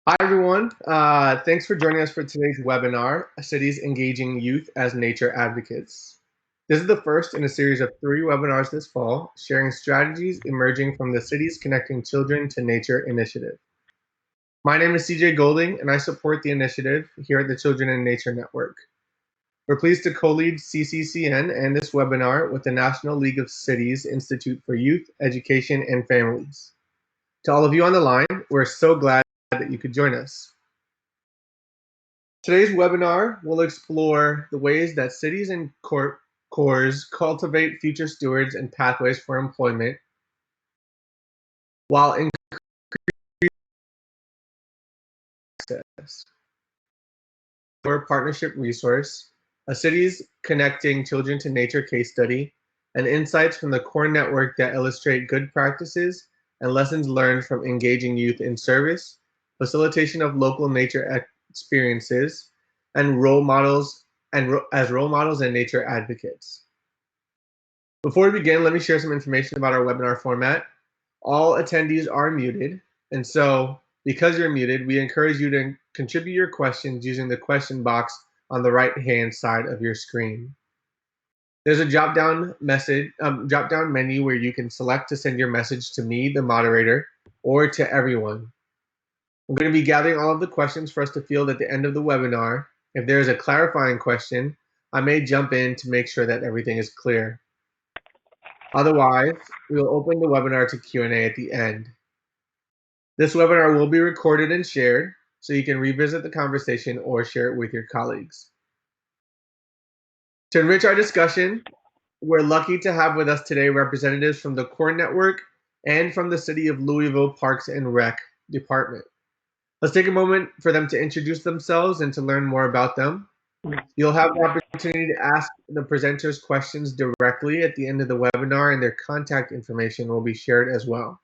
Hi, everyone. Thanks for joining us for today's webinar, Cities Engaging Youth as Nature Advocates. This is the first in a series of 3 webinars this fall, sharing strategies emerging from the Cities Connecting Children to Nature Initiative. My name is CJ Golding, and I support the initiative here at the Children in Nature Network. We're pleased to co-lead CCCN and this webinar with the National League of Cities Institute for Youth, Education, and Families. To all of you on the line, we're so glad that you could join us. Today's webinar will explore the ways that cities and cores cultivate future stewards and pathways for employment while increasing access. Our partnership resource, a Cities Connecting Children to Nature case study, and insights from the core network that illustrate good practices and lessons learned from engaging youth in service, facilitation of local nature experiences, and role models as role models and nature advocates. Before we begin, let me share some information about our webinar format. All attendees are muted, and so because you're muted, we encourage you to contribute your questions using the question box on the right-hand side of your screen. There's a drop-down menu where you can select to send your message to me, the moderator, or to everyone. I'm going to be gathering all of the questions for us to field at the end of the webinar. If there is a clarifying question, I may jump in to make sure that everything is clear. Otherwise, we will open the webinar to Q&A at the end. This webinar will be recorded and shared, so you can revisit the conversation or share it with your colleagues. To enrich our discussion, we're lucky to have with us today representatives from the Core Network and from the City of Louisville Parks and Rec Department. Let's take a moment for them to introduce themselves and to learn more about them. You'll have the opportunity to ask the presenters questions directly at the end of the webinar, and their contact information will be shared as well.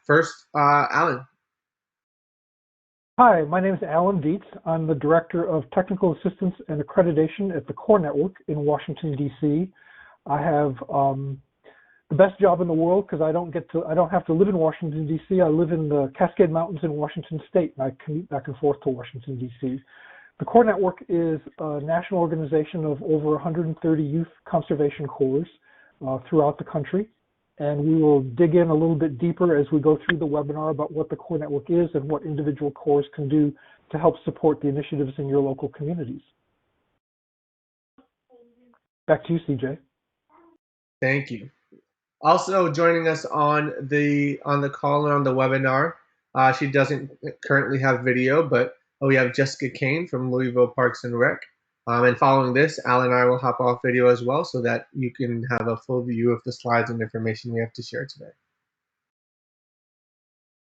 First, Alan. Hi, my name is Alan Dietz. I'm the Director of Technical Assistance and Accreditation at the Core Network in Washington, D.C. I have the best job in the world because I don't have to live in Washington, D.C. I live in the Cascade Mountains in Washington State, and I commute back and forth to Washington, D.C. The Core Network is a national organization of over 130 youth conservation corps throughout the country. And we will dig in a little bit deeper as we go through the webinar about what the Core Network is and what individual corps can do to help support the initiatives in your local communities. Back to you, CJ. Thank you. Also joining us on the call and on the webinar, she doesn't currently have video, but we have Jessica Kane from Louisville Parks and Rec. And following this, Al and I will hop off video as well so that you can have a full view of the slides and information we have to share today.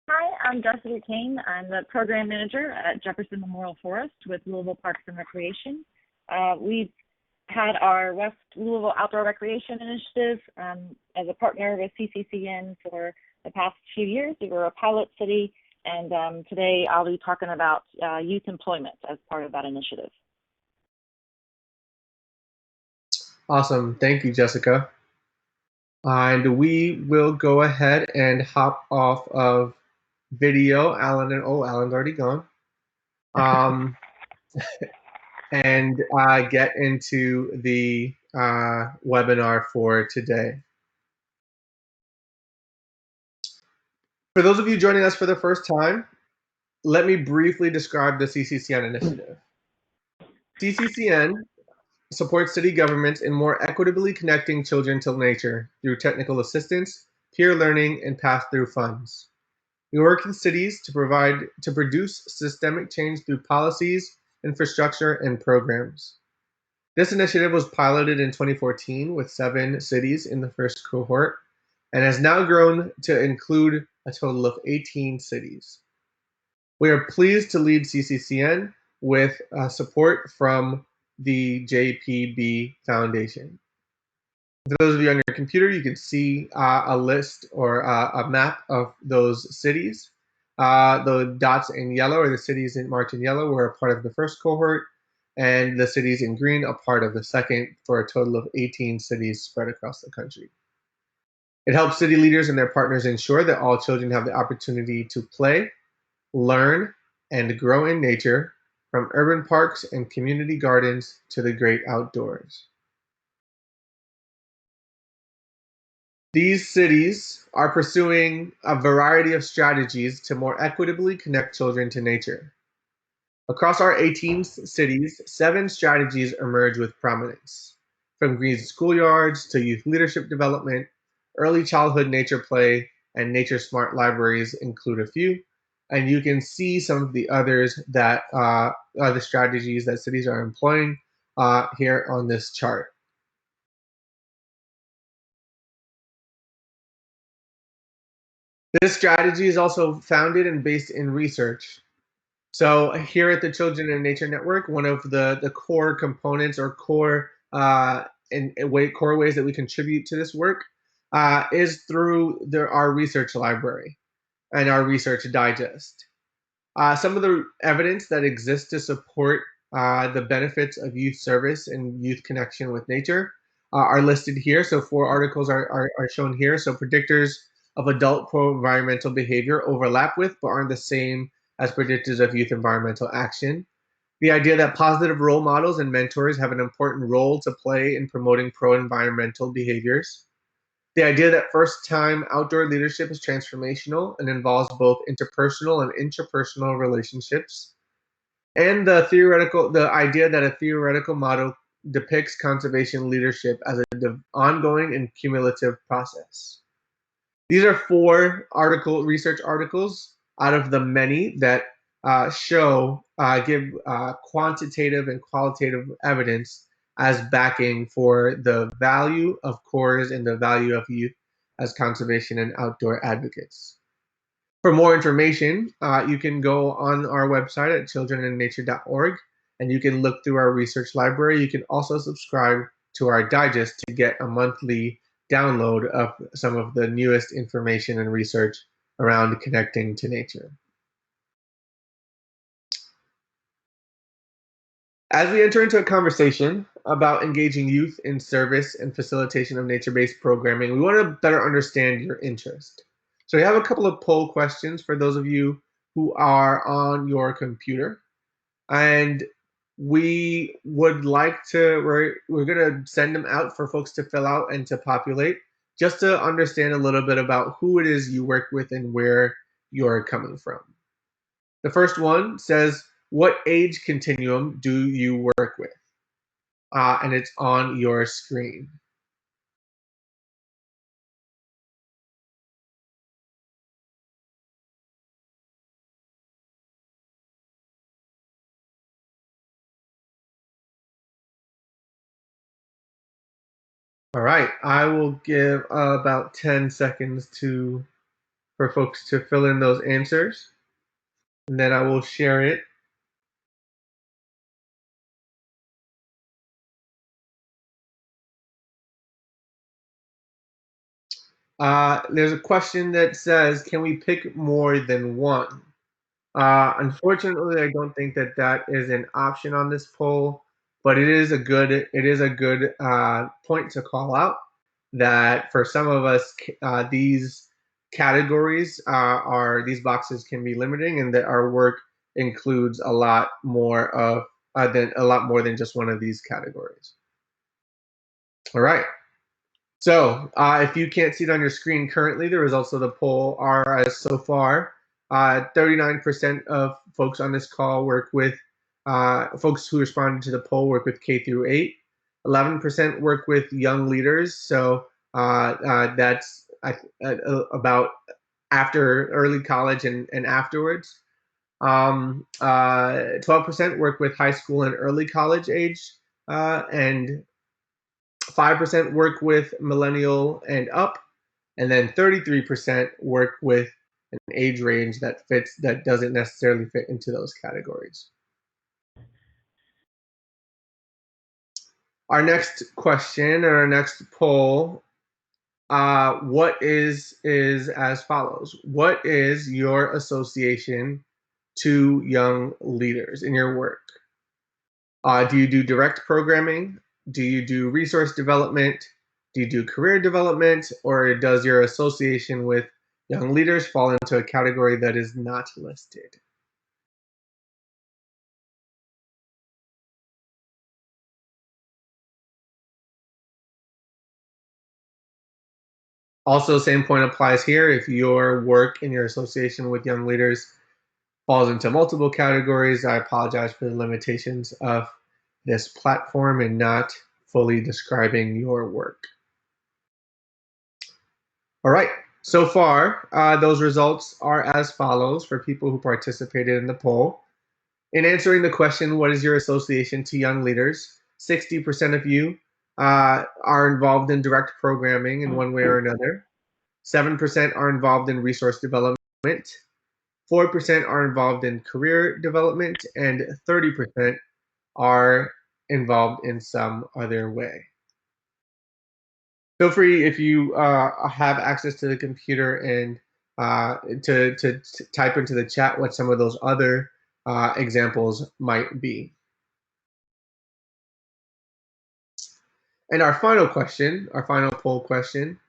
Hi, I'm Jessica Kane. I'm the program manager at Jefferson Memorial Forest with Louisville Parks and Recreation. We've had our West Louisville Outdoor Recreation Initiative as a partner with CCCN for the past few years. We were a pilot city, and today I'll be talking about youth employment as part of that initiative. Awesome. Thank you, Jessica. And we will go ahead and hop off of video. Alan's already gone. And get into the webinar for today. For those of you joining us for the first time, let me briefly describe the CCCN initiative. CCCN supports city governments in more equitably connecting children to nature through technical assistance, peer learning, and pass-through funds. We work with cities to produce systemic change through policies, infrastructure, and programs. This initiative was piloted in 2014 with 7 cities in the first cohort and has now grown to include a total of 18 cities. We are pleased to lead CCCN with support from the JPB Foundation. For those of you on your computer, you can see a list or a map of those cities. The dots in yellow, or the cities marked in yellow, were a part of the first cohort, and the cities in green a part of the second, for a total of 18 cities spread across the country. It helps city leaders and their partners ensure that all children have the opportunity to play, learn, and grow in nature, from urban parks and community gardens to the great outdoors. These cities are pursuing a variety of strategies to more equitably connect children to nature. Across our 18 cities, 7 strategies emerge with prominence. From green schoolyards to youth leadership development, early childhood nature play, and nature smart libraries include a few. And you can see some of the others that are the strategies that cities are employing here on this chart. This strategy is also founded and based in research. So here at the Children in Nature Network, one of the core components or core core ways that we contribute to this work is through our research library and our research digest. Some of the evidence that exists to support the benefits of youth service and youth connection with nature are listed here. So 4 articles are shown here. So predictors of adult pro-environmental behavior overlap with but aren't the same as predictors of youth environmental action. The idea that positive role models and mentors have an important role to play in promoting pro-environmental behaviors. The idea that first-time outdoor leadership is transformational and involves both interpersonal and intrapersonal relationships. And the idea that a theoretical model depicts conservation leadership as an ongoing and cumulative process. These are 4 research articles out of the many that give quantitative and qualitative evidence as backing for the value of cores and the value of youth as conservation and outdoor advocates. For more information, you can go on our website at childreninnature.org and you can look through our research library. You can also subscribe to our digest to get a monthly download of some of the newest information and research around connecting to nature. As we enter into a conversation about engaging youth in service and facilitation of nature-based programming, we want to better understand your interest. So we have a couple of poll questions for those of you who are on your computer. And we would like to, we're going to send them out for folks to fill out and to populate, just to understand a little bit about who it is you work with and where you're coming from. The first one says, what age continuum do you work with? And it's on your screen. All right, I will give about 10 seconds for folks to fill in those answers, and then I will share it. There's a question that says, can we pick more than one? Unfortunately, I don't think that that is an option on this poll, but it is a good point to call out that for some of us, these categories these boxes can be limiting, and that our work includes a lot more than just one of these categories. All right. So if you can't see it on your screen currently, the results of the poll are as so far. 39% of folks on this call work with, folks who responded to the poll work with K through 8. 11% work with young leaders. So that's about after early college and afterwards. 12% work with high school and early college age, and 5% work with millennial and up, and then 33% work with an age range that doesn't necessarily fit into those categories. Our next question, or our next poll, what is as follows. What is your association to young leaders in your work? Do you do direct programming? Do you do resource development? Do you do career development, or does your association with young leaders fall into a category that is not listed? Also, same point applies here. If your work in your association with young leaders falls into multiple categories, I apologize for the limitations of this platform and not fully describing your work. All right, so far, those results are as follows for people who participated in the poll. In answering the question, what is your association to young leaders? 60% of you are involved in direct programming in one way or another. 7% are involved in resource development. 4% are involved in career development, and 30% are involved in some other way. Feel free, if you have access to the computer, and to type into the chat what some of those other examples might be. And our final question, our final poll question,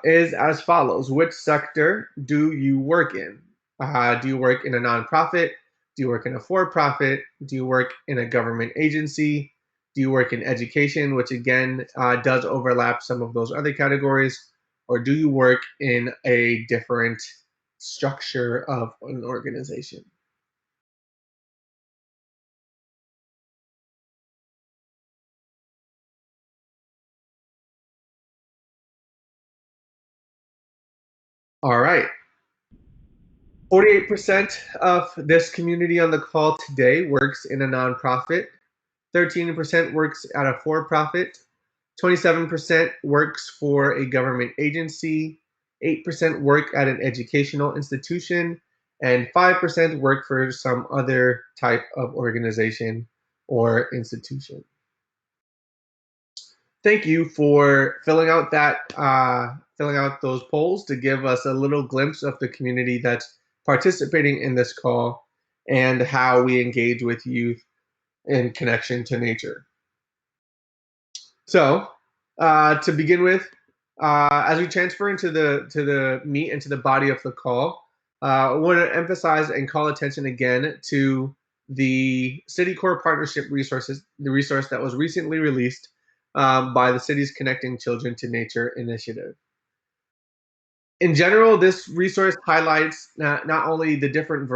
is as follows. Which sector do you work in? Do you work in a nonprofit? Do you work in a for-profit? Do you work in a government agency? Do you work in education, which again does overlap some of those other categories? Or do you work in a different structure of an organization? All right. 48% of this community on the call today works in a nonprofit. 13% works at a for-profit, 27% works for a government agency, 8% work at an educational institution, and 5% work for some other type of organization or institution. Thank you for filling out those polls to give us a little glimpse of the community that's participating in this call and how we engage with youth in connection to nature. So, to begin with, as we transfer into the meat, into the body of the call, I want to emphasize and call attention again to the City Core Partnership resources, the resource that was recently released by the city's Connecting Children to Nature initiative. In general, this resource highlights not only the different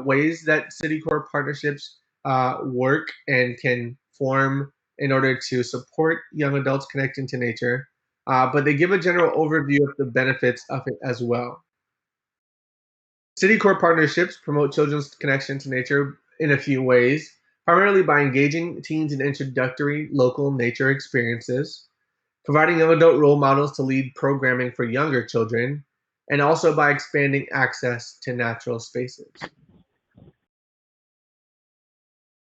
ways that City Core partnerships work and can form in order to support young adults connecting to nature, but they give a general overview of the benefits of it as well. City Core partnerships promote children's connection to nature in a few ways, primarily by engaging teens in introductory local nature experiences, providing young adult role models to lead programming for younger children, and also by expanding access to natural spaces.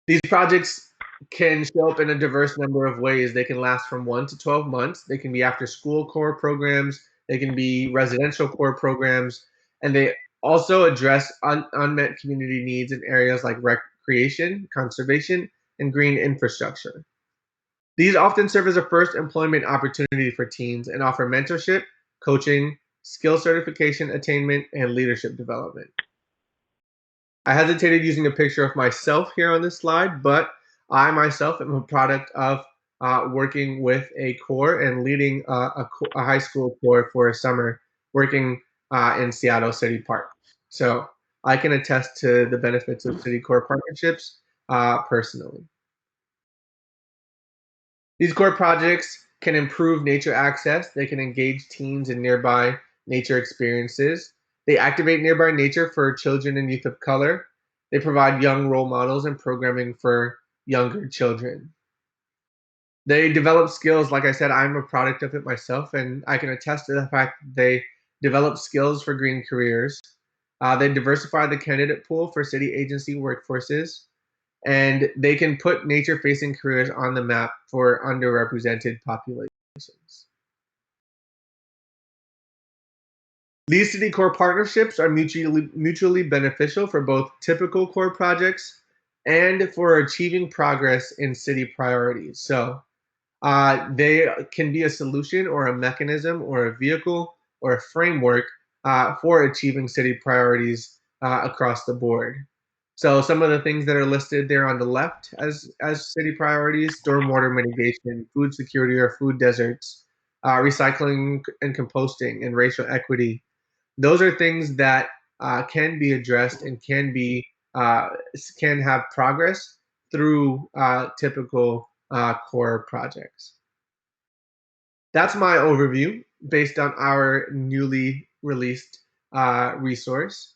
These projects can show up in a diverse number of ways. They can last from 1 to 12 months. They can be after school core programs. They can be residential core programs. And they also address unmet community needs in areas like recreation, conservation, and green infrastructure. These often serve as a first employment opportunity for teens and offer mentorship, coaching, skill certification attainment, and leadership development. I hesitated using a picture of myself here on this slide, but I myself am a product of working with a core and leading a high school core for a summer, working in Seattle City Park. So I can attest to the benefits of City Core partnerships personally. These core projects can improve nature access. They can engage teens in nearby nature experiences. They activate nearby nature for children and youth of color. They provide young role models and programming for younger children. They develop skills. Like I said, I'm a product of it myself, and I can attest to the fact that they develop skills for green careers. They diversify the candidate pool for city agency workforces, and they can put nature-facing careers on the map for underrepresented populations. These city core partnerships are mutually beneficial for both typical core projects and for achieving progress in city priorities. So They can be a solution or a mechanism or a vehicle or a framework for achieving city priorities across the board. So some of the things that are listed there on the left as city priorities: stormwater mitigation, food security or food deserts, recycling and composting, and racial equity. Those are things that can be addressed and uh, can have progress through typical core projects. That's my overview based on our newly released resource.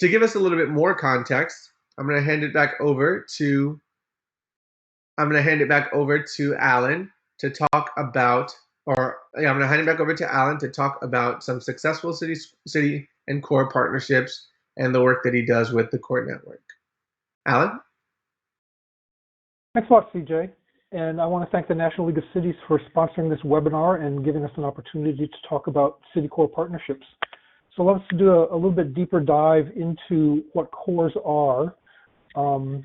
To give us a little bit more context, I'm going to hand it back over to Alan to talk about, I'm going to hand it back over to Alan to talk about some successful city and core partnerships and the work that he does with the core network. Alan? Thanks a lot, CJ. And I want to thank the National League of Cities for sponsoring this webinar and giving us an opportunity to talk about city core partnerships. So let's do a little bit deeper dive into what cores are. I'm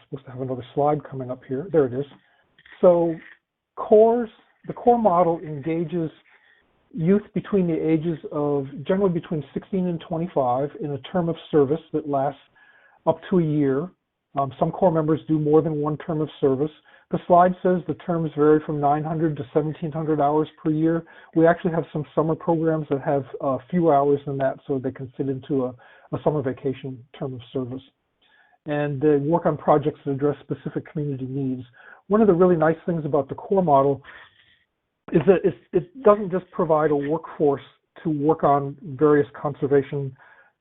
supposed to have another slide coming up here. There it is. So the core model engages youth between the ages of generally between 16 and 25 in a term of service that lasts up to a year. Some core members do more than one term of service. The slide says the terms vary from 900 to 1,700 hours per year. We actually have some summer programs that have a few hours than that, so they can fit into a summer vacation term of service. And they work on projects that address specific community needs. One of the really nice things about the core model is that it doesn't just provide a workforce to work on various conservation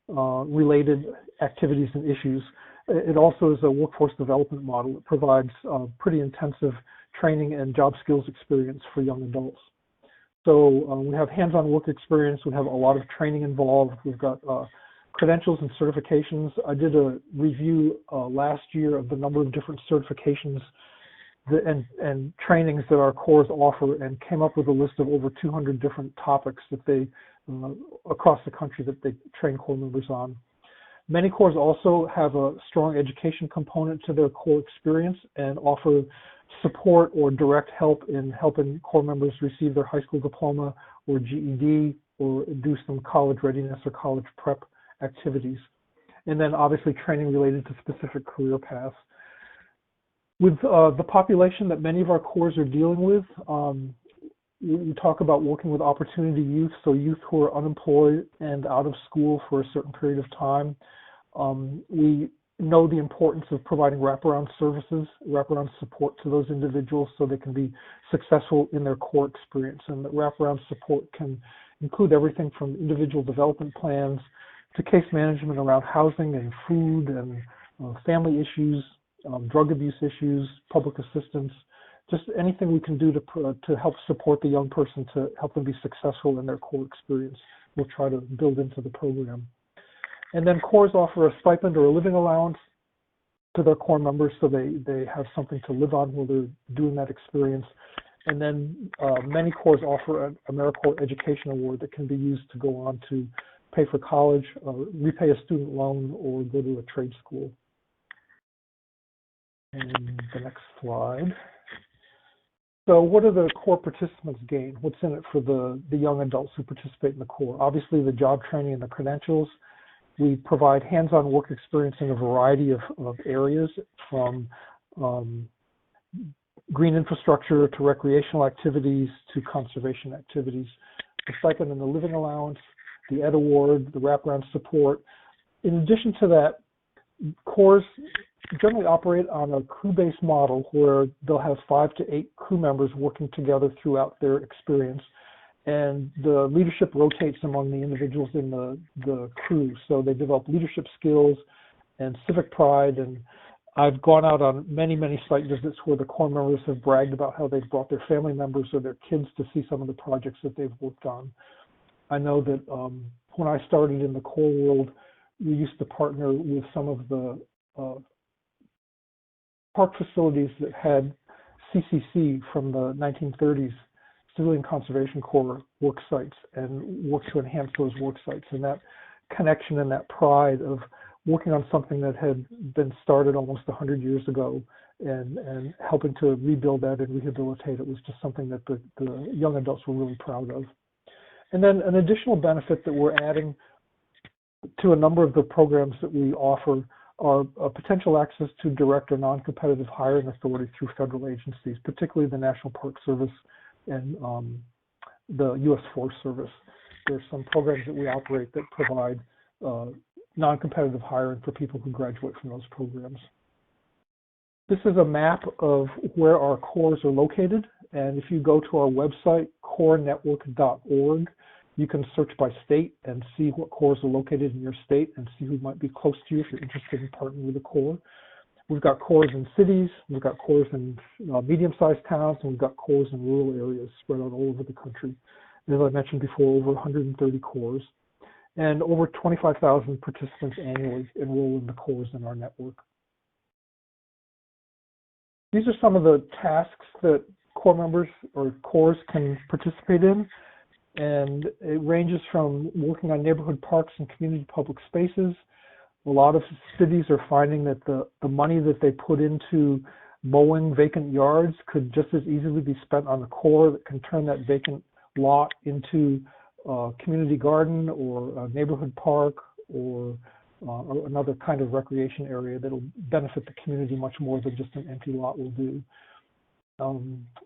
related activities and issues. It also is a workforce development model. It provides pretty intensive training and job skills experience for young adults. So we have hands-on work experience. We have a lot of training involved. We've got credentials and certifications. I did a review last year of the number of different certifications and trainings that our cores offer, and came up with a list of over 200 different topics that they across the country that they train core members on. Many cores also have a strong education component to their core experience and offer support or direct help in helping core members receive their high school diploma or GED, or do some college readiness or college prep activities. And then obviously training related to specific career paths. With the population that many of our cores are dealing with, we talk about working with opportunity youth, so youth who are unemployed and out of school for a certain period of time. We know the importance of providing wraparound services, wraparound support to those individuals so they can be successful in their core experience. And that wraparound support can include everything from individual development plans to case management around housing and food and family issues, drug abuse issues, public assistance, just anything we can do to help support the young person to help them be successful in their core experience. We'll try to build into the program. And then cores offer a stipend or a living allowance to their core members so they have something to live on while they're doing that experience. And then many cores offer an AmeriCorps Education Award that can be used to go on to pay for college, repay a student loan, or go to a trade school. And the next slide. So what do the core participants gain? What's in it for the young adults who participate in the core? Obviously the job training and the credentials. We provide hands-on work experience in a variety of areas, from green infrastructure to recreational activities to conservation activities. The stipend and the living allowance, the Ed Award, the wraparound support. In addition to that, cores generally operate on a crew-based model where they'll have 5 to 8 crew members working together throughout their experience, and the leadership rotates among the individuals in the crew. So they develop leadership skills and civic pride, and I've gone out on many, many site visits where the core members have bragged about how they've brought their family members or their kids to see some of the projects that they've worked on. I know that when I started in the core world, we used to partner with some of the park facilities that had CCC from the 1930s, Civilian Conservation Corps work sites, and work to enhance those work sites. And that connection and that pride of working on something that had been started almost 100 years ago and helping to rebuild that and rehabilitate it was just something that the young adults were really proud of. And then an additional benefit that we're adding to a number of the programs that we offer are potential access to direct or non-competitive hiring authority through federal agencies, particularly the National Park Service and the U.S. Forest Service. There are some programs that we operate that provide non-competitive hiring for people who graduate from those programs. This is a map of where our cores are located, and if you go to our website, corenetwork.org, you can search by state and see what cores are located in your state and see who might be close to you if you're interested in partnering with a core. We've got cores in cities, we've got cores in medium-sized towns, and we've got cores in rural areas spread out all over the country. As I mentioned before, over 130 cores, and over 25,000 participants annually enroll in the cores in our network. These are some of the tasks that core members or cores can participate in, and it ranges from working on neighborhood parks and community public spaces. A lot of cities are finding that the money that they put into mowing vacant yards could just as easily be spent on the core that can turn that vacant lot into a community garden or a neighborhood park or another kind of recreation area that'll benefit the community much more than just an empty lot will do.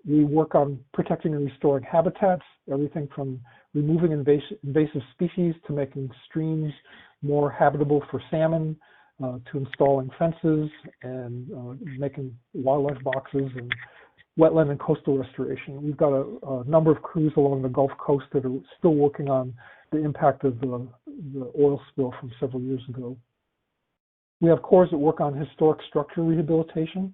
We work on protecting and restoring habitats, everything from removing invasive species to making streams more habitable for salmon, to installing fences and making wildlife boxes and wetland and coastal restoration. We've got a number of crews along the Gulf Coast that are still working on the impact of the oil spill from several years ago. We have cores that work on historic structure rehabilitation,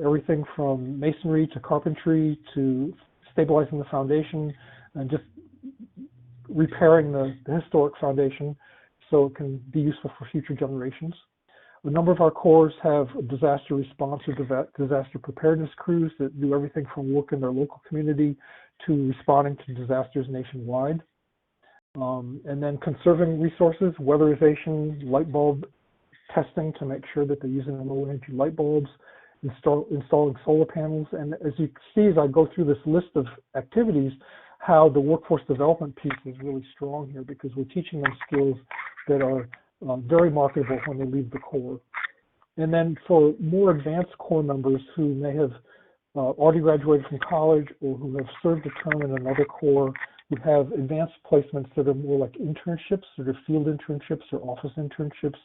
everything from masonry to carpentry to stabilizing the foundation and just repairing the historic foundation so it can be useful for future generations. A number of our cores have disaster response or disaster preparedness crews that do everything from work in their local community to responding to disasters nationwide. And then conserving resources, weatherization, light bulb testing to make sure that they're using low energy light bulbs, installing solar panels. And as you see, as I go through this list of activities, how the workforce development piece is really strong here because we're teaching them skills that are very marketable when they leave the core. And then for more advanced core members who may have already graduated from college or who have served a term in another core, we have advanced placements that are more like internships, sort of field internships or office internships,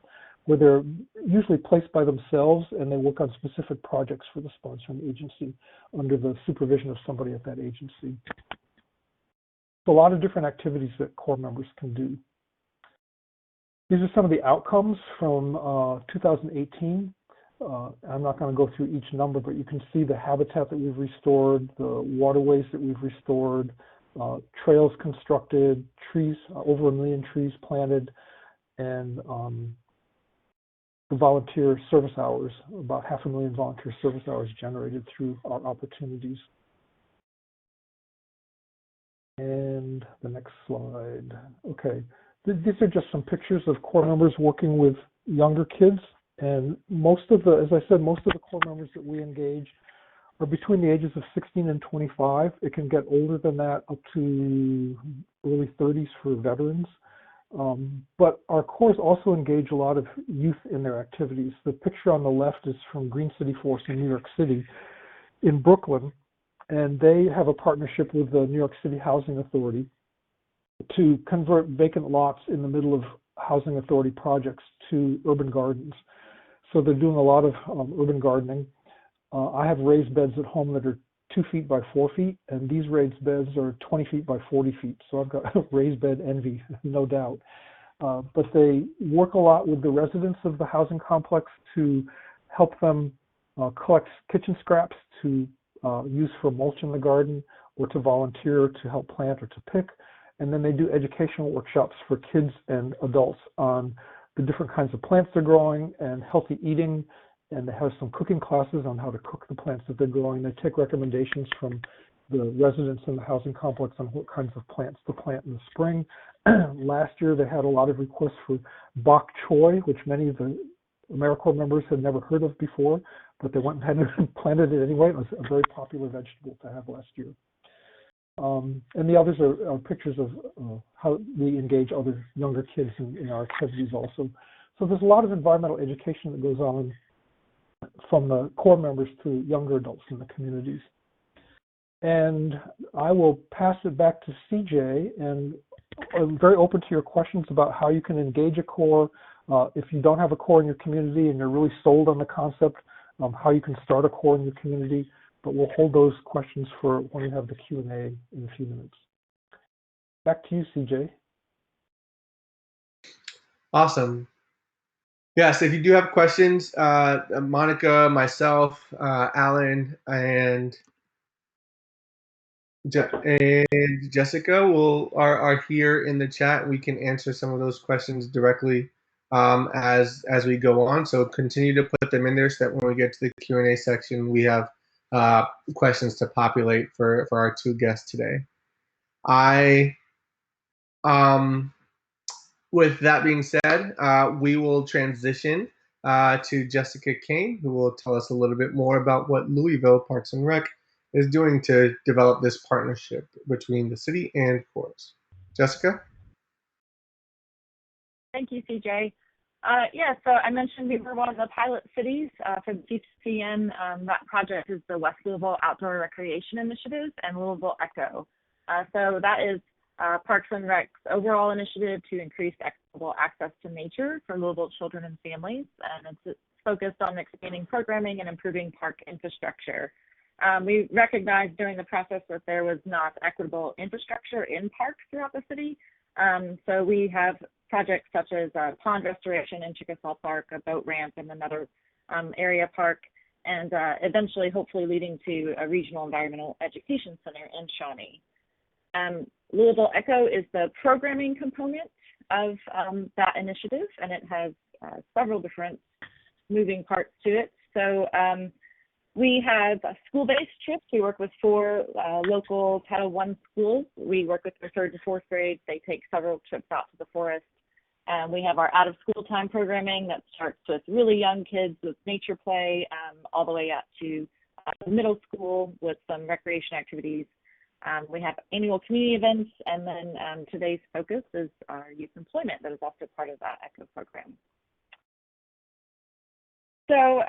where they're usually placed by themselves and they work on specific projects for the sponsoring agency under the supervision of somebody at that agency. So a lot of different activities that core members can do. These are some of the outcomes from 2018. I'm not going to go through each number, but you can see the habitat that we've restored, the waterways that we've restored, trails constructed, trees, over 1 million trees planted, and the volunteer service hours, about 500,000 volunteer service hours generated through our opportunities. And the next slide. Okay, these are just some pictures of core members working with younger kids. And most of the, as I said, most of the core members that we engage are between the ages of 16 and 25. It can get older than that, up to early 30s for veterans. But our cores also engage a lot of youth in their activities. The picture on the left is from Green City Force in New York City, in Brooklyn, and they have a partnership with the New York City Housing Authority to convert vacant lots in the middle of housing authority projects to urban gardens. So they're doing a lot of urban gardening. I have raised beds at home that are 2 feet by 4 feet, and these raised beds are 20 feet by 40 feet. So I've got raised bed envy, no doubt. But they work a lot with the residents of the housing complex to help them collect kitchen scraps to use for mulch in the garden or to volunteer to help plant or to pick. And then they do educational workshops for kids and adults on the different kinds of plants they're growing and healthy eating. And they have some cooking classes on how to cook the plants that they're growing. They take recommendations from the residents in the housing complex on what kinds of plants to plant in the spring. Last year, they had a lot of requests for bok choy, which many of the AmeriCorps members had never heard of before, but they went and had planted it anyway. It was a very popular vegetable to have last year. And the others are pictures of how we engage other younger kids in our activities also. So there's a lot of environmental education that goes on from the Corps members to younger adults in the communities. And I will pass it back to CJ, and I'm very open to your questions about how you can engage a Corps. If you don't have a Corps in your community and you're really sold on the concept, how you can start a Corps in your community. But we'll hold those questions for when we have the Q&A in a few minutes. Back to you, CJ. Awesome. Yes, if you do have questions, Monica, myself, Alan, and Jessica are here in the chat. We can answer some of those questions directly as we go on. So continue to put them in there so that when we get to the Q&A section, we have questions to populate for our two guests today. With that being said, we will transition to Jessica Kane, who will tell us a little bit more about what Louisville Parks and Rec is doing to develop this partnership between the city and Corps. Jessica? Thank you, CJ. Yeah, so I mentioned we were one of the pilot cities for the Cccn. That project is the West Louisville Outdoor Recreation Initiative and Louisville Echo. So that is Parks and Rec's overall initiative to increase equitable access to nature for Louisville children and families, and it's focused on expanding programming and improving park infrastructure. We recognized during the process that there was not equitable infrastructure in parks throughout the city, so we have projects such as pond restoration in Chickasaw Park, a boat ramp in another area park, and eventually hopefully leading to a regional environmental education center in Shawnee. Louisville Echo is the programming component of that initiative, and it has several different moving parts to it. So we have school-based trips. We work with 4 local Title I schools. We work with their 3rd to 4th grades. They take several trips out to the forest. We have our out-of-school time programming that starts with really young kids with nature play all the way up to middle school with some recreation activities. We have annual community events, and then today's focus is our youth employment that is also part of that ECHO program. So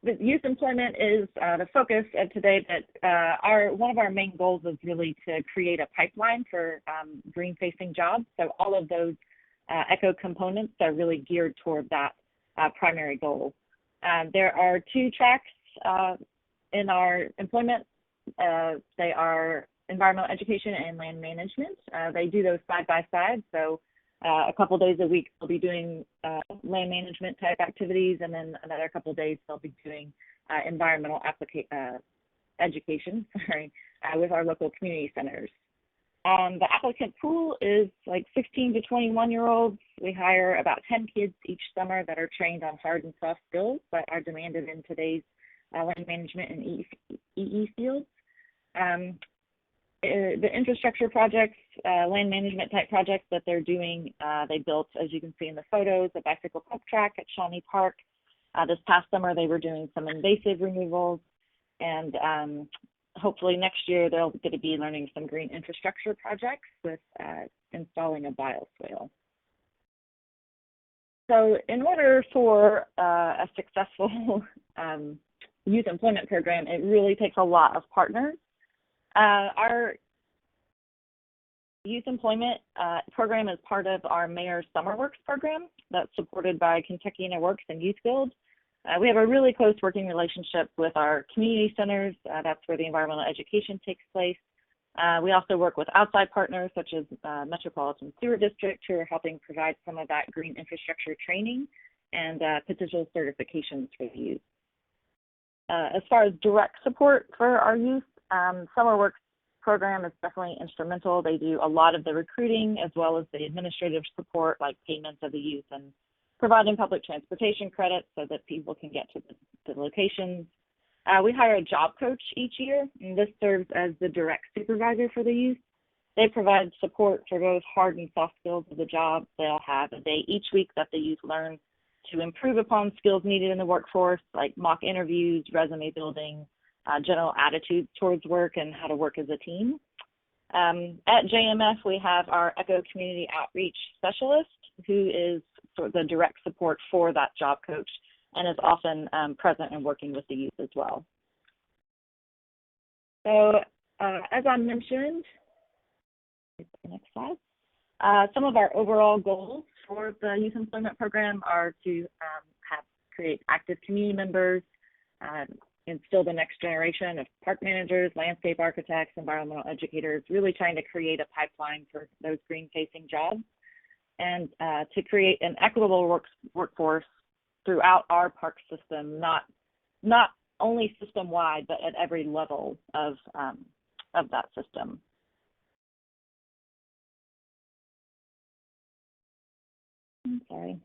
the youth employment is the focus of today, but one of our main goals is really to create a pipeline for green-facing jobs. So all of those ECHO components are really geared toward that primary goal. There are 2 tracks in our employment. They are environmental education and land management. They do those side by side. So a couple days a week they'll be doing land management type activities, and then another couple of days they'll be doing environmental education with our local community centers. The applicant pool is like 16 to 21-year-olds. We hire about 10 kids each summer that are trained on hard and soft skills that are demanded in today's land management and EE fields. The infrastructure projects, land management type projects that they're doing, they built, as you can see in the photos, a bicycle pump track at Shawnee Park. This past summer, they were doing some invasive removals, and hopefully next year they're going to be learning some green infrastructure projects with installing a bioswale. So in order for a successful youth employment program, it really takes a lot of partners. Our youth employment program is part of our Mayor's Summer Works program that's supported by Kentucky Interworks and Youth Build. We have a really close working relationship with our community centers. That's where the environmental education takes place. We also work with outside partners such as Metropolitan Sewer District, who are helping provide some of that green infrastructure training and potential certifications for the youth. As far as direct support for our youth, Summer Works program is definitely instrumental. They do a lot of the recruiting as well as the administrative support, like payments of the youth and providing public transportation credits so that people can get to the locations. We hire a job coach each year, and this serves as the direct supervisor for the youth. They provide support for both hard and soft skills of the job. They'll have a day each week that the youth learn to improve upon skills needed in the workforce, like mock interviews, resume building, general attitudes towards work, and how to work as a team. At JMF, we have our ECHO Community Outreach Specialist, who is sort of the direct support for that job coach and is often present and working with the youth as well. So as I mentioned, the next slide, some of our overall goals for the Youth Employment Program are to create active community members, instill the next generation of park managers, landscape architects, environmental educators, really trying to create a pipeline for those green-facing jobs, and to create an equitable workforce throughout our park system, not only system-wide, but at every level of that system. I'm sorry.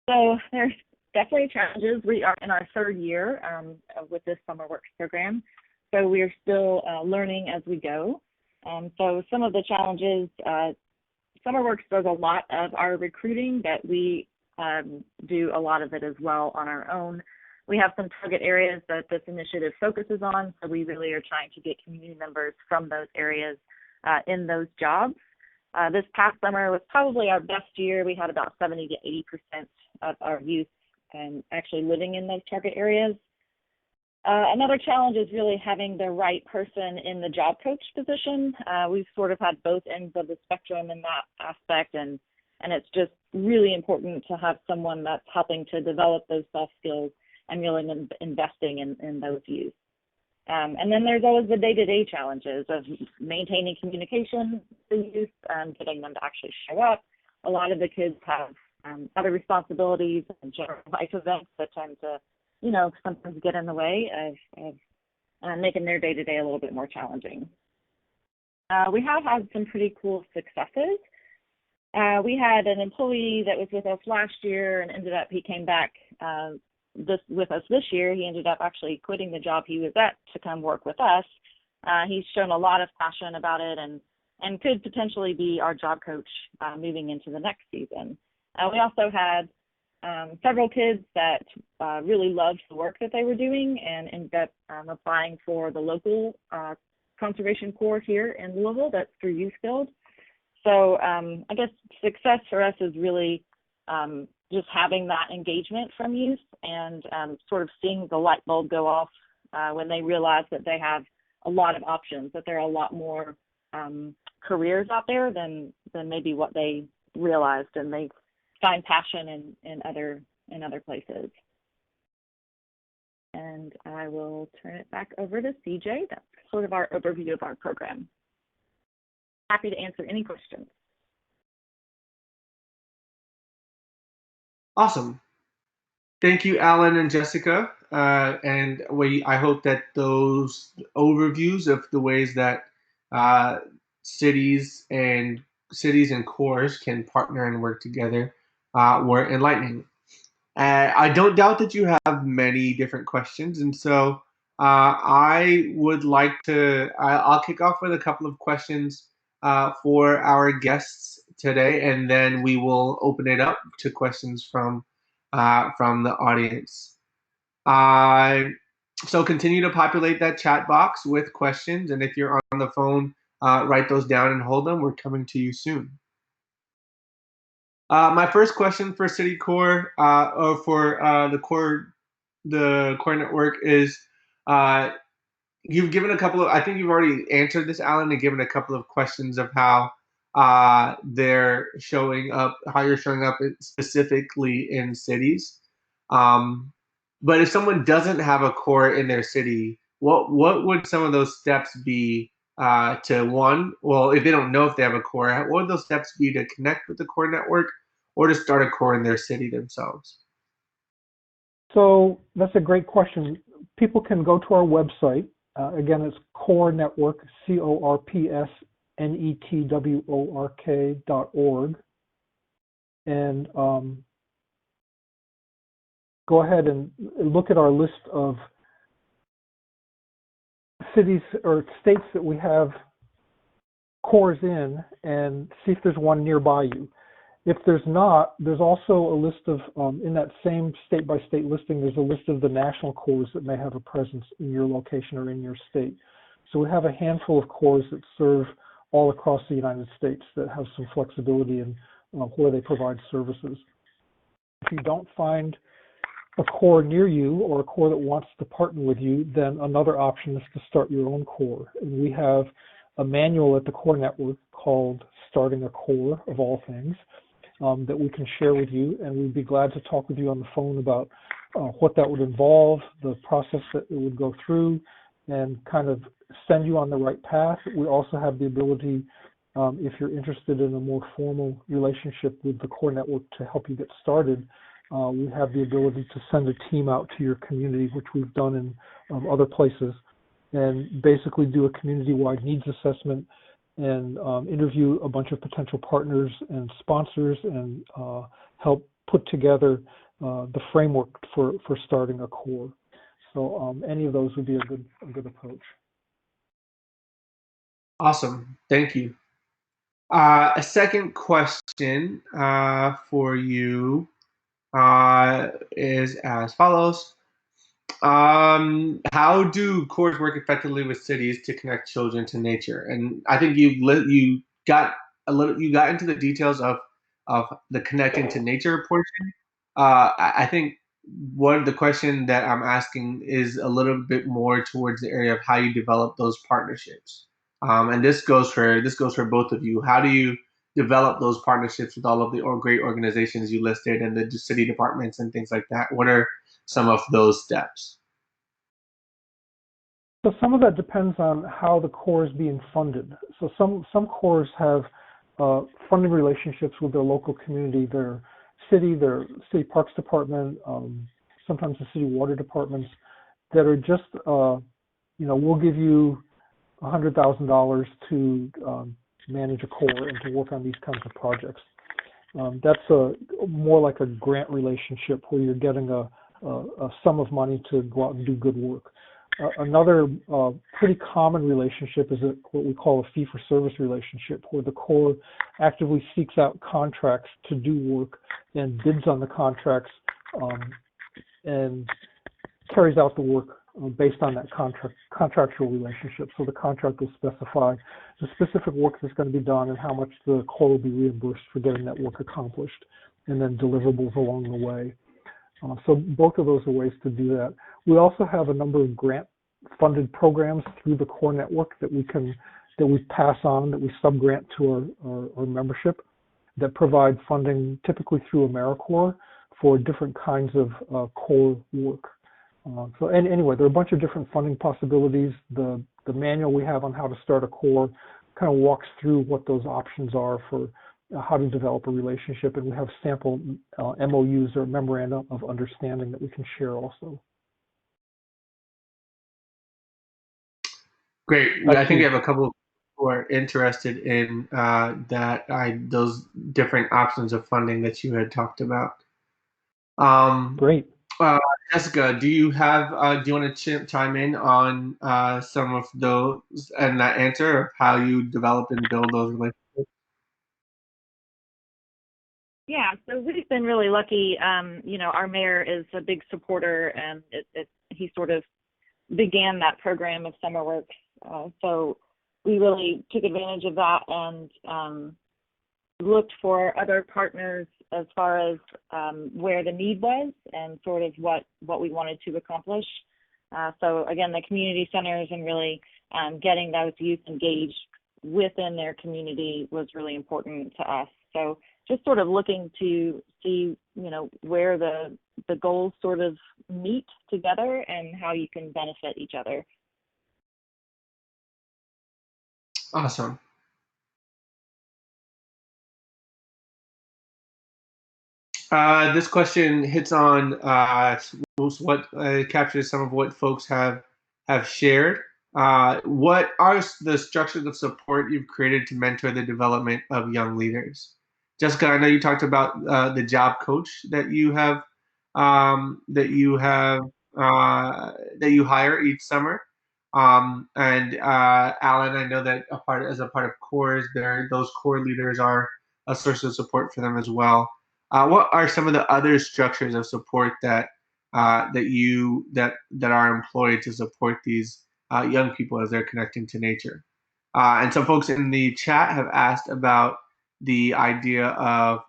So there's definitely challenges. We are in our third year with this Summer Works program, so we are still learning as we go. So some of the challenges, Summer Works does a lot of our recruiting, but we do a lot of it as well on our own. We have some target areas that this initiative focuses on, so we really are trying to get community members from those areas in those jobs. This past summer was probably our best year. We had about 70 to 80% of our youth actually living in those target areas. Another challenge is really having the right person in the job coach position. We've sort of had both ends of the spectrum in that aspect, and it's just really important to have someone that's helping to develop those soft skills and really investing in those youth. And then there's always the day-to-day challenges of maintaining communication with the youth and getting them to actually show up. A lot of the kids have other responsibilities and general life events that tend to, you know, sometimes get in the way of making their day-to-day a little bit more challenging. We have had some pretty cool successes. We had an employee that was with us last year and ended up, he came back with us this year. He ended up actually quitting the job he was at to come work with us. He's shown a lot of passion about it and could potentially be our job coach moving into the next season. We also had several kids that really loved the work that they were doing and ended up applying for the local conservation corps here in Louisville. That's through Youth Guild. So I guess success for us is really just having that engagement from youth and sort of seeing the light bulb go off when they realize that they have a lot of options, that there are a lot more careers out there than maybe what they realized, and they find passion in other places. And I will turn it back over to CJ. That's sort of our overview of our program. Happy to answer any questions. Awesome. Thank you, Alan and Jessica. And I hope that those overviews of the ways that cities and corps can partner and work together were enlightening. I don't doubt that you have many different questions, and so I would like to. I'll kick off with a couple of questions for our guests today, and then we will open it up to questions from the audience. So continue to populate that chat box with questions, and if you're on the phone, write those down and hold them. We're coming to you soon. My first question for City Core or for the core network is you've given a couple of, I think you've already answered this, Alan, and given a couple of questions of how they're showing up, how you're showing up specifically in cities. But if someone doesn't have a core in their city, what would some of those steps be to one? Well, if they don't know if they have a core, what would those steps be to connect with the core network or to start a core in their city themselves? So that's a great question. People can go to our website. Again, it's Core Network, CORPSNETWORK.org, and go ahead and look at our list of cities or states that we have cores in and see if there's one nearby you. If there's not, there's also a list of, in that same state-by-state listing, there's a list of the national cores that may have a presence in your location or in your state. So we have a handful of cores that serve all across the United States that have some flexibility in where they provide services. If you don't find a core near you or a core that wants to partner with you, then another option is to start your own core. And we have a manual at the Core Network called Starting a Core, of all things, that we can share with you, and we'd be glad to talk with you on the phone about what that would involve, the process that it would go through, and kind of send you on the right path. We also have the ability, if you're interested in a more formal relationship with the Core Network to help you get started, we have the ability to send a team out to your community, which we've done in other places, and basically do a community-wide needs assessment and interview a bunch of potential partners and sponsors and help put together the framework for starting a core. So any of those would be a good approach. Awesome, thank you. A second question for you is as follows. How do cores work effectively with cities to connect children to nature? And I think you got into the details of the connecting to nature portion. I think the question that I'm asking is a little bit more towards the area of how you develop those partnerships. And this goes for both of you. How do you develop those partnerships with all of the great organizations you listed and the city departments and things like that? What are some of those steps? So some of that depends on how the core is being funded. So some cores have funding relationships with their local community, their city parks department, sometimes the city water departments, that are just, we'll give you $100,000 to manage a core and to work on these kinds of projects. That's more like a grant relationship where you're getting a sum of money to go out and do good work. Another pretty common relationship is what we call a fee-for-service relationship, where the core actively seeks out contracts to do work and bids on the contracts and carries out the work based on that contractual relationship. So the contract will specify the specific work that's going to be done and how much the core will be reimbursed for getting that work accomplished, and then deliverables along the way. So both of those are ways to do that. We also have a number of grant-funded programs through the Core Network that we pass on, that we sub-grant to our membership, that provide funding typically through AmeriCorps for different kinds of core work. So anyway, there are a bunch of different funding possibilities. The manual we have on how to start a core kind of walks through what those options are for how to develop a relationship, and we have sample MOUs or memorandum of understanding that we can share also. Great. I think we have a couple who are interested in those different options of funding that you had talked about. Great. Jessica, do you want to chime in on some of those and that answer of how you develop and build those relationships? Yeah, so we've been really lucky. Our mayor is a big supporter, and he sort of began that program of summer work. So we really took advantage of that and looked for other partners as far as where the need was and sort of what we wanted to accomplish. So again, the community centers and really getting those youth engaged within their community was really important to us. So just sort of looking to see, where the goals sort of meet together and how you can benefit each other. Awesome. This question hits on what captures some of what folks have shared. What are the structures of support you've created to mentor the development of young leaders? Jessica, I know you talked about the job coach that you hire each summer, and Alan, I know that as a part of cores, those core leaders are a source of support for them as well. What are some of the other structures of support that that are employed to support these young people as they're connecting to nature? And some folks in the chat have asked about the idea of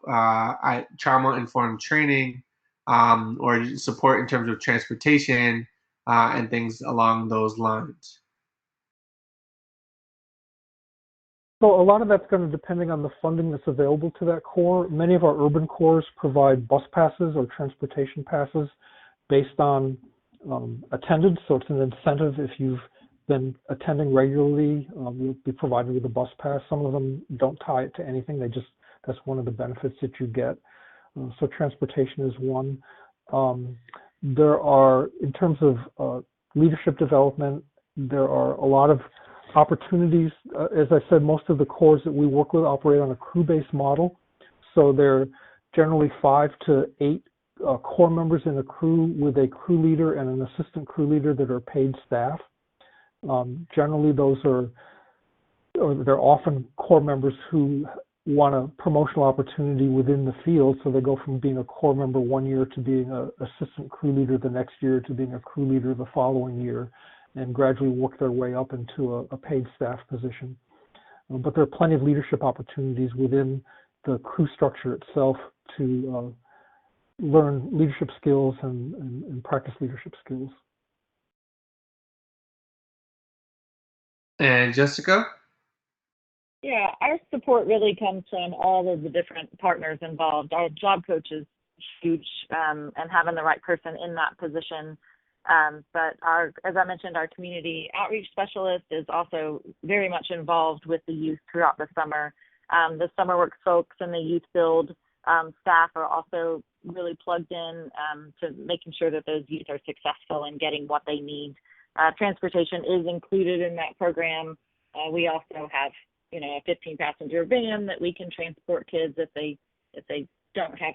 trauma-informed training or support in terms of transportation and things along those lines. So a lot of that's going to depending on the funding that's available to that corps. Many of our urban corps provide bus passes or transportation passes based on attendance. So it's an incentive if you've been attending regularly, you'll be provided with a bus pass. Some of them don't tie it to anything. That's one of the benefits that you get. So transportation is one. There are, in terms of leadership development, there are a lot of opportunities. As I said, most of the corps that we work with operate on a crew-based model. So they're generally 5 to 8 corps members in a crew with a crew leader and an assistant crew leader that are paid staff. Generally, they're often corps members who want a promotional opportunity within the field. So they go from being a corps member one year to being an assistant crew leader the next year to being a crew leader the following year, and gradually work their way up into a paid staff position. But there are plenty of leadership opportunities within the crew structure itself to learn leadership skills and practice leadership skills. And Jessica? Yeah, our support really comes from all of the different partners involved. Our job coach is huge, and having the right person in that position. But as I mentioned, our community outreach specialist is also very much involved with the youth throughout the summer. The summer work folks and the youth build staff are also really plugged in to making sure that those youth are successful in getting what they need. Transportation is included in that program. We also have, a 15-passenger van that we can transport kids if they don't have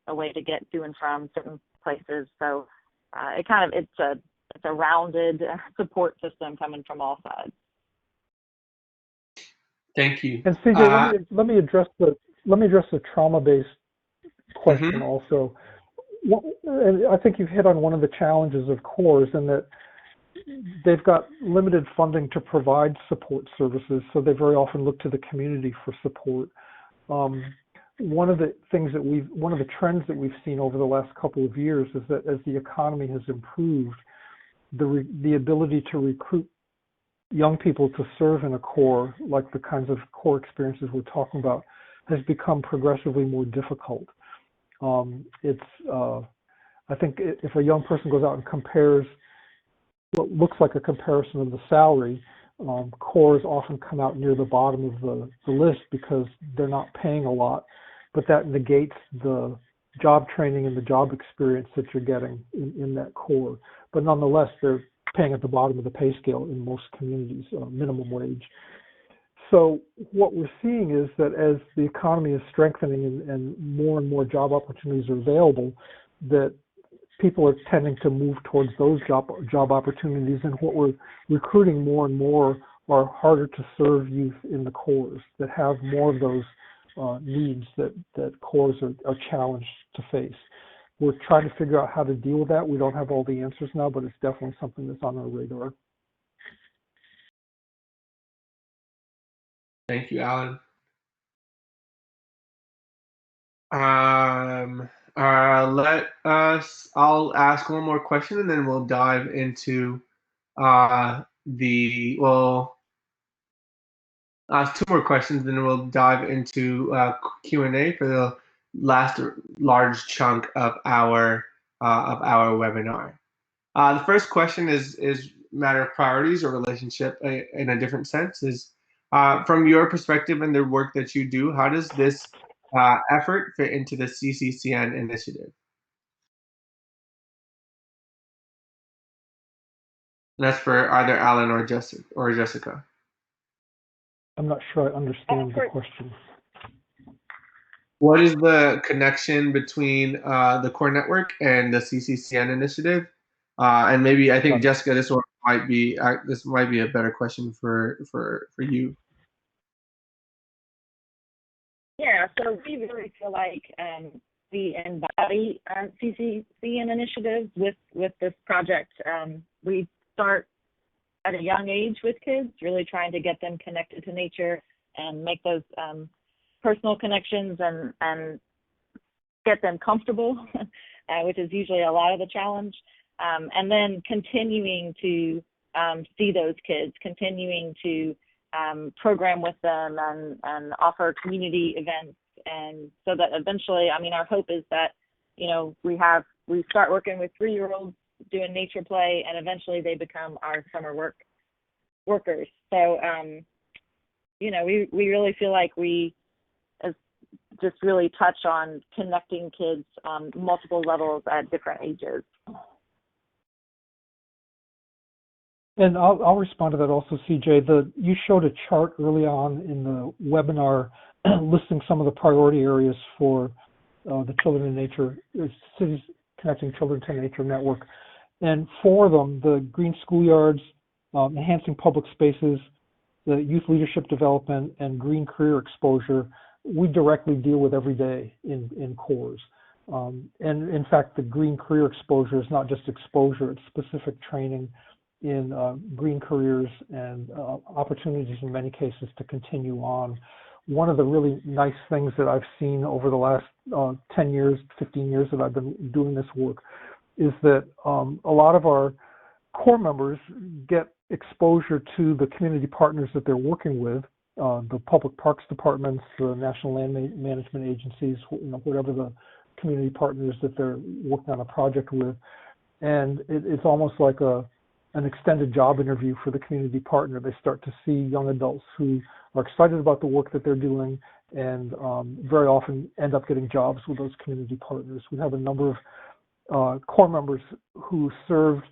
a way to get to and from certain places. So it's a rounded support system coming from all sides. Thank you. And CJ, let me address the trauma-based question also. And I think you've hit on one of the challenges of corps in that they've got limited funding to provide support services, so they very often look to the community for support. One of the trends that we've seen over the last couple of years is that as the economy has improved, the ability to recruit young people to serve in a corps, like the kinds of corps experiences we're talking about, has become progressively more difficult. I think if a young person goes out and compares what looks like a comparison of the salary, corps often come out near the bottom of the list because they're not paying a lot, but that negates the job training and the job experience that you're getting in that corps. But nonetheless, they're paying at the bottom of the pay scale in most communities, minimum wage. So what we're seeing is that as the economy is strengthening and more job opportunities are available, that people are tending to move towards those job opportunities, and what we're recruiting more and more are harder to serve youth in the corps that have more of those needs that corps are challenged to face. We're trying to figure out how to deal with that. We don't have all the answers now, but it's definitely something that's on our radar. Thank you, Alan. I'll ask one more question and then we'll dive into ask two more questions, and then we'll dive into Q&A for the last large chunk of our webinar. The first question is matter of priorities or relationship in a different sense. Is from your perspective and the work that you do, how does this effort fit into the CCCN initiative? And that's for either Alan or Jessica. I'm not sure I understand the question. What is the connection between the core network and the CCCN initiative? And maybe I think Jessica, this might be a better question for you. Yeah, so we really feel like we embody Cccn initiatives with this project. We start at a young age with kids, really trying to get them connected to nature and make those personal connections and get them comfortable, which is usually a lot of the challenge. And then continuing to see those kids, continuing to program with them and offer community events. And so that eventually, I mean, our hope is that, you know, we start working with 3-year-olds doing nature play, and eventually they become our summer workers. So, you know, we really feel like we just really touch on connecting kids on multiple levels at different ages. And I'll respond to that also, CJ. You showed a chart early on in the webinar listing some of the priority areas for the Children in Nature, Cities Connecting Children to Nature Network. And for them, the green schoolyards, enhancing public spaces, the youth leadership development, and green career exposure, we directly deal with every day in CORES. And in fact, the green career exposure is not just exposure, it's specific training in green careers and opportunities in many cases to continue on. One of the really nice things that I've seen over the last 10 years, 15 years that I've been doing this work is that a lot of our core members get exposure to the community partners that they're working with, the public parks departments, the national land management agencies, you know, whatever the community partners that they're working on a project with. And it's almost like an extended job interview for the community partner. They start to see young adults who are excited about the work that they're doing and very often end up getting jobs with those community partners. We have a number of core members who served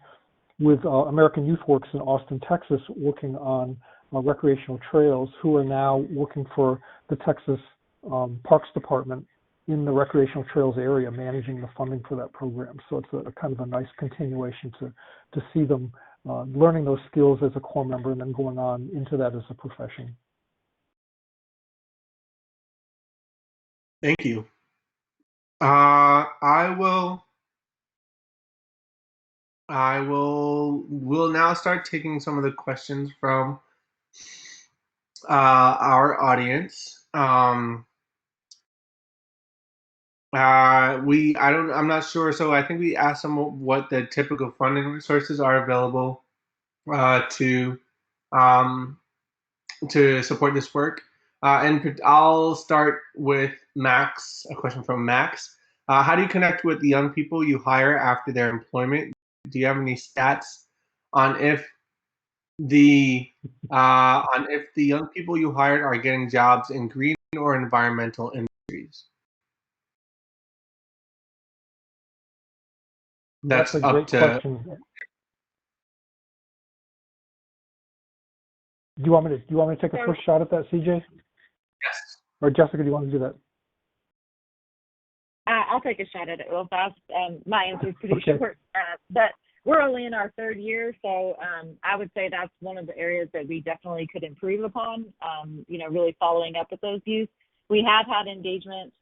with American Youth Works in Austin, Texas, working on recreational trails, who are now working for the Texas Parks Department in the recreational trails area, managing the funding for that program. So it's a kind of a nice continuation to see them learning those skills as a core member and then going on into that as a profession. Thank you. We'll now start taking some of the questions from our audience. I'm not sure. So I think we asked them what the typical funding resources are available to support this work. And I'll start with Max, a question from Max. How do you connect with the young people you hire after their employment? Do you have any stats on if the young people you hired are getting jobs in green or environmental industries? That's a great question. Do you want me to take a first shot at that, CJ? Yes. Or Jessica, do you want to do that? I'll take a shot at it real fast. My answer is pretty short, but we're only in our 3rd year, so I would say that's one of the areas that we definitely could improve upon, you know, really following up with those youth. We have had engagement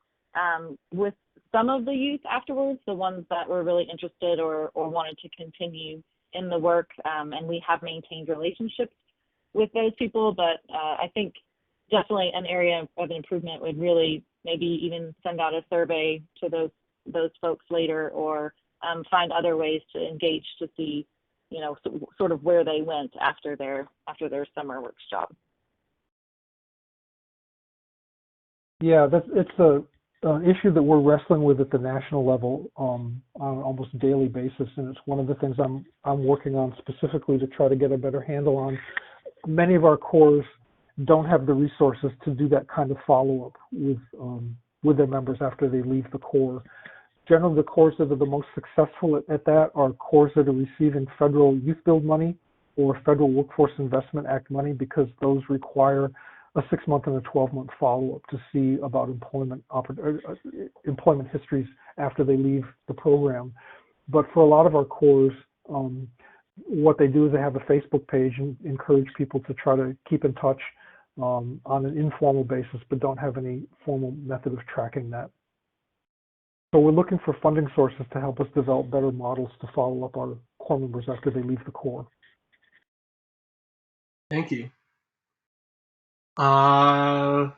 with some of the youth afterwards, the ones that were really interested or wanted to continue in the work, and we have maintained relationships with those people, but I think definitely an area of improvement would really maybe even send out a survey to those folks later, or find other ways to engage to see, you know, sort of where they went after their summer works job. Yeah, it's an issue that we're wrestling with at the national level on an almost daily basis, and it's one of the things I'm working on specifically to try to get a better handle on. Many of our cores don't have the resources to do that kind of follow-up with their members after they leave the core. Generally, the cores that are the most successful at that are cores that are receiving federal Youth Build money or Federal Workforce Investment Act money, because those require a 6-month and a 12-month follow-up to see about employment histories after they leave the program. But for a lot of our cores, what they do is they have a Facebook page and encourage people to try to keep in touch on an informal basis, but don't have any formal method of tracking that. So we're looking for funding sources to help us develop better models to follow up our core members after they leave the core. Thank you. The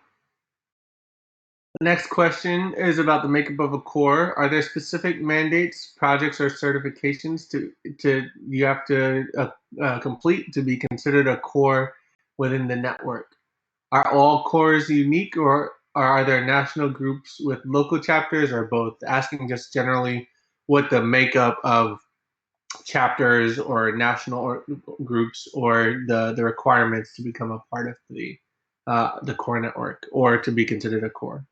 next question is about the makeup of a core. Are there specific mandates, projects, or certifications you have to complete to be considered a core within the network? Are all cores unique, or are there national groups with local chapters, or both? Asking just generally what the makeup of chapters or national groups or the requirements to become a part of the core network or to be considered a core.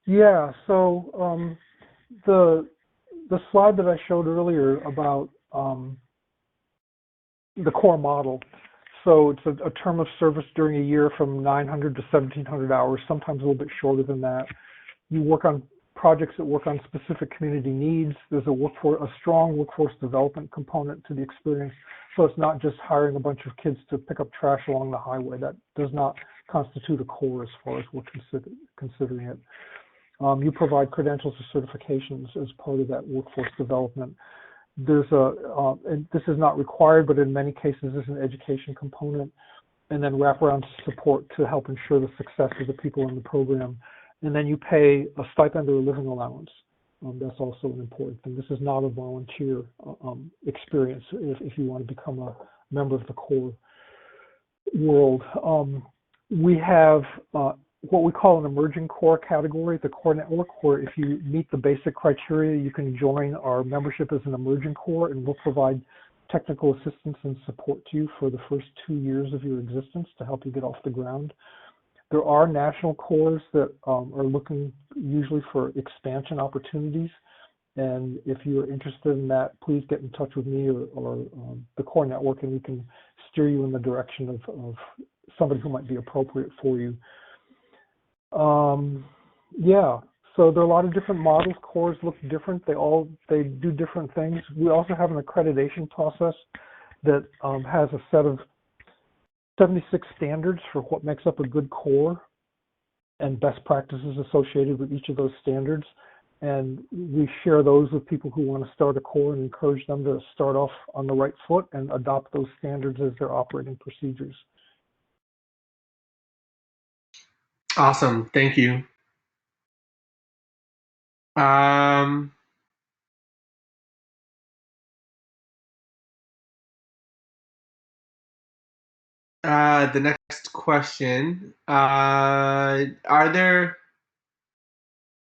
Yeah, so the slide that I showed earlier about the core model. So it's a term of service during a year from 900 to 1,700 hours, sometimes a little bit shorter than that. You work on projects that work on specific community needs. There's a strong workforce development component to the experience. So it's not just hiring a bunch of kids to pick up trash along the highway. That does not constitute a core as far as we're considering it. You provide credentials or certifications as part of that workforce development. There's and this is not required, but in many cases there's an education component, and then wraparound support to help ensure the success of the people in the program. And then you pay a stipend or a living allowance. That's also an important thing. This is not a volunteer experience if you want to become a member of the core world. We have what we call an emerging core category, the core network, where if you meet the basic criteria, you can join our membership as an emerging core, and we'll provide technical assistance and support to you for the first 2 years of your existence to help you get off the ground. There are national cores that are looking usually for expansion opportunities, and if you're interested in that, please get in touch with me or the core network, and we can steer you in the direction of somebody who might be appropriate for you. Yeah, so there are a lot of different models. Cores look different. They do different things. We also have an accreditation process that has a set of 76 standards for what makes up a good core and best practices associated with each of those standards. And we share those with people who want to start a core and encourage them to start off on the right foot and adopt those standards as their operating procedures. Awesome, thank you. The next question, are there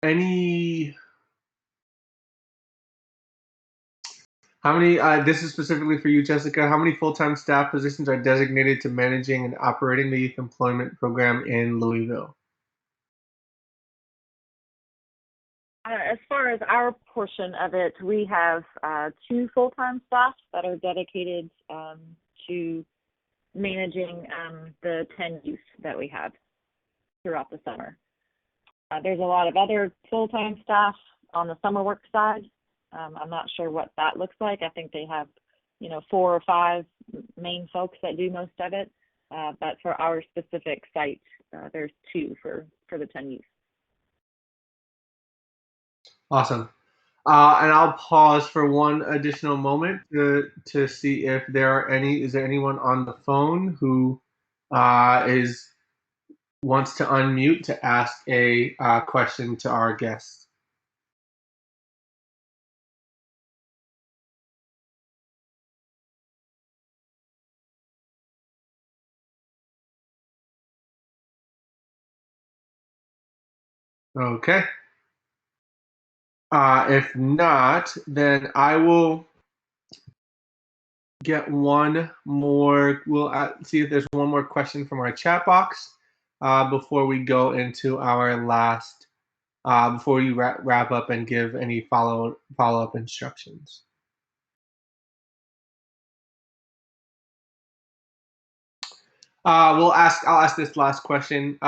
any, how many, this is specifically for you, Jessica, how many full-time staff positions are designated to managing and operating the youth employment program in Louisville? As far as our portion of it, we have 2 full-time staff that are dedicated to managing the 10 youth that we have throughout the summer. There's a lot of other full-time staff on the summer work side. I'm not sure what that looks like. I think they have, 4 or 5 main folks that do most of it. But for our specific site, there's 2 for the 10 youth. Awesome. And I'll pause for one additional moment to see if is there anyone on the phone who wants to unmute to ask a question to our guest. Okay. If not, then I will get one more. We'll see if there's one more question from our chat box before we go into our last, before you wrap up and give any follow-up instructions. I'll ask this last question.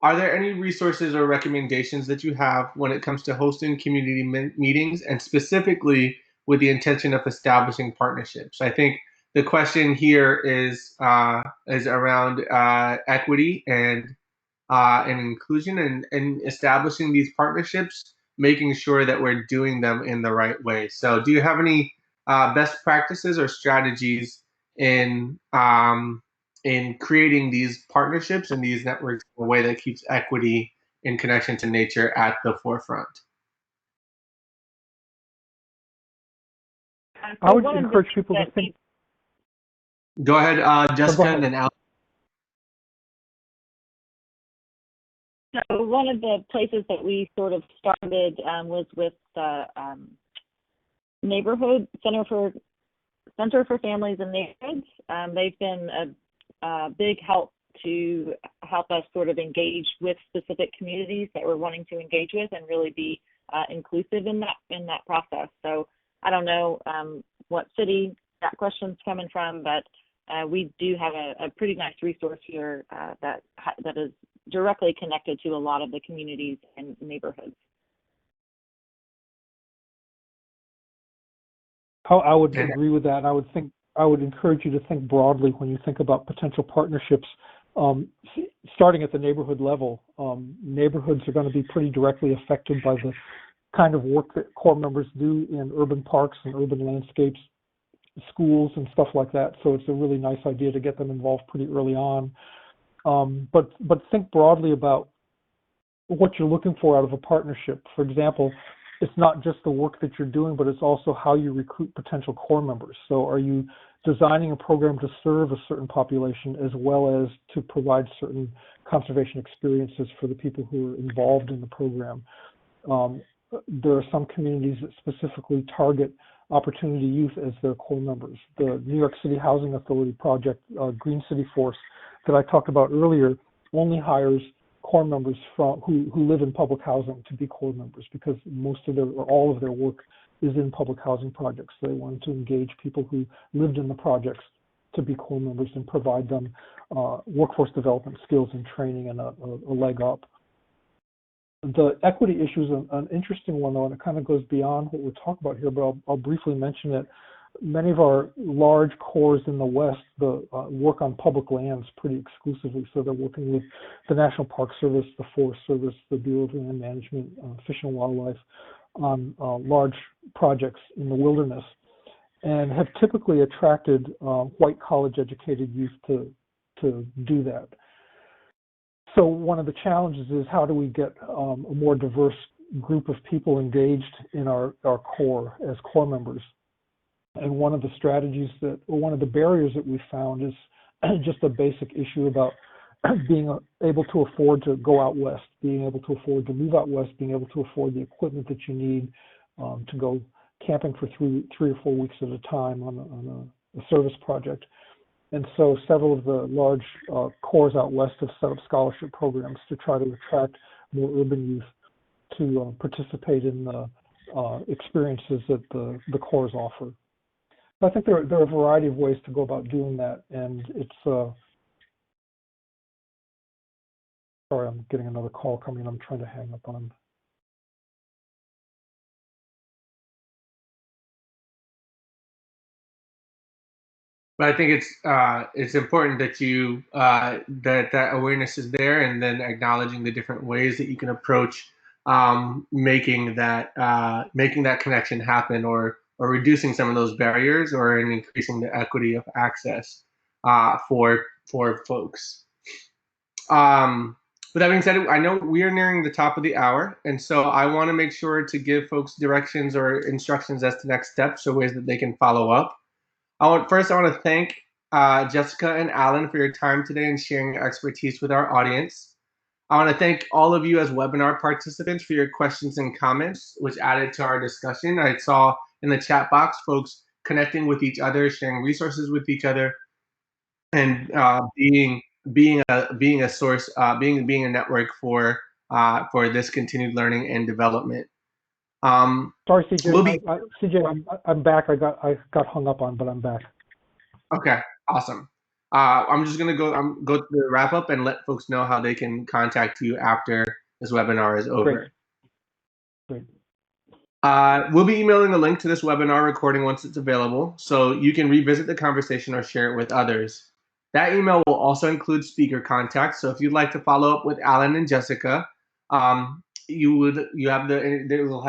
Are there any resources or recommendations that you have when it comes to hosting community meetings, and specifically with the intention of establishing partnerships? I think the question here is around equity and inclusion, and establishing these partnerships, making sure that we're doing them in the right way. So do you have any best practices or strategies in creating these partnerships and these networks in a way that keeps equity in connection to nature at the forefront? I would encourage people to think. Go ahead, Jessica, and then Al. So one of the places that we sort of started was with the neighborhood Center for Families and Neighborhoods. They've been a big help to help us sort of engage with specific communities that we're wanting to engage with and really be inclusive in that process. So I don't know what city that question's coming from, but we do have a pretty nice resource here that is directly connected to a lot of the communities and neighborhoods. I would agree with that. I would encourage you to think broadly when you think about potential partnerships, starting at the neighborhood level. Neighborhoods are going to be pretty directly affected by the kind of work that core members do in urban parks and urban landscapes, schools and stuff like that. So it's a really nice idea to get them involved pretty early on. But think broadly about what you're looking for out of a partnership. For example, it's not just the work that you're doing, but it's also how you recruit potential core members. So are you designing a program to serve a certain population as well as to provide certain conservation experiences for the people who are involved in the program? There are some communities that specifically target opportunity youth as their core members. The New York City Housing Authority project, Green City Force, that I talked about earlier, only hires core members who live in public housing to be core members, because most of their or all of their work is in public housing projects. They wanted to engage people who lived in the projects to be core members and provide them workforce development skills and training and a leg up. The equity issue is an interesting one, though, and it kind of goes beyond what we're talking about here, but I'll briefly mention it. Many of our large cores in the West work on public lands pretty exclusively. So they're working with the National Park Service, the Forest Service, the Bureau of Land Management, Fish and Wildlife on large projects in the wilderness, and have typically attracted white college-educated youth to do that. So one of the challenges is, how do we get a more diverse group of people engaged in our core as core members? And one of the strategies one of the barriers that we found is just a basic issue about being able to afford to go out west, being able to afford to move out west, being able to afford the equipment that you need to go camping for three or 4 weeks at a time on a service project. And so several of the large cores out west have set up scholarship programs to try to attract more urban youth to participate in the experiences that the cores offer. I think there are a variety of ways to go about doing that, and it's sorry, I'm getting another call coming. I'm trying to hang up on. But I think it's important that you that awareness is there, and then acknowledging the different ways that you can approach making that connection happen, or reducing some of those barriers, or increasing the equity of access for folks. With that being said, I know we are nearing the top of the hour, and so I want to make sure to give folks directions or instructions as to next steps, or ways that they can follow up. I want to thank Jessica and Alan for your time today and sharing your expertise with our audience. I want to thank all of you as webinar participants for your questions and comments, which added to our discussion. I saw in the chat box folks connecting with each other, sharing resources with each other, and being a source, being a network for this continued learning and development. Sorry, CJ. CJ, I'm back. I got hung up on, but I'm back. Okay, awesome. I'm just gonna go through the wrap up and let folks know how they can contact you after this webinar is over. Great. We'll be emailing a link to this webinar recording once it's available, so you can revisit the conversation or share it with others. That email will also include speaker contacts, so if you'd like to follow up with Alan and Jessica, they will have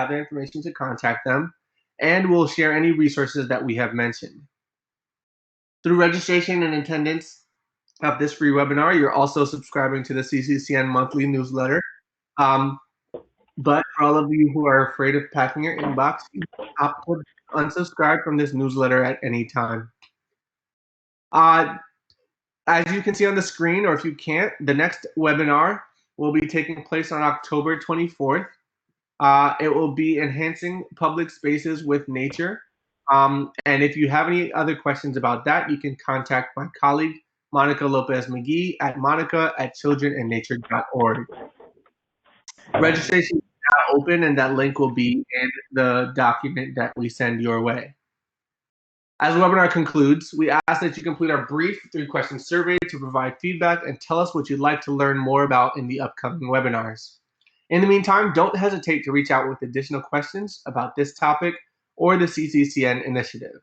the information to contact them, and we'll share any resources that we have mentioned. Through registration and attendance of this free webinar, you're also subscribing to the CCCN monthly newsletter. But for all of you who are afraid of packing your inbox, you can opt to unsubscribe from this newsletter at any time. As you can see on the screen, or if you can't, the next webinar will be taking place on October 24th. It will be Enhancing Public Spaces with Nature. And if you have any other questions about that, you can contact my colleague, Monica Lopez-McGee, at monica@childrenandnature.org. Registration is now open, and that link will be in the document that we send your way. As the webinar concludes, we ask that you complete our brief 3-question survey to provide feedback and tell us what you'd like to learn more about in the upcoming webinars. In the meantime, don't hesitate to reach out with additional questions about this topic or the CCCN initiative.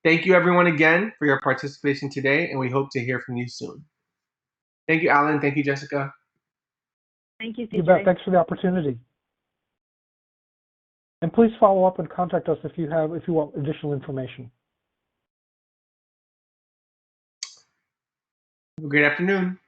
Thank you everyone again for your participation today, and we hope to hear from you soon. Thank you, Alan. Thank you, Jessica. Thank you, CJ. You bet. Thanks for the opportunity. And please follow up and contact us if you want additional information. Have a great afternoon.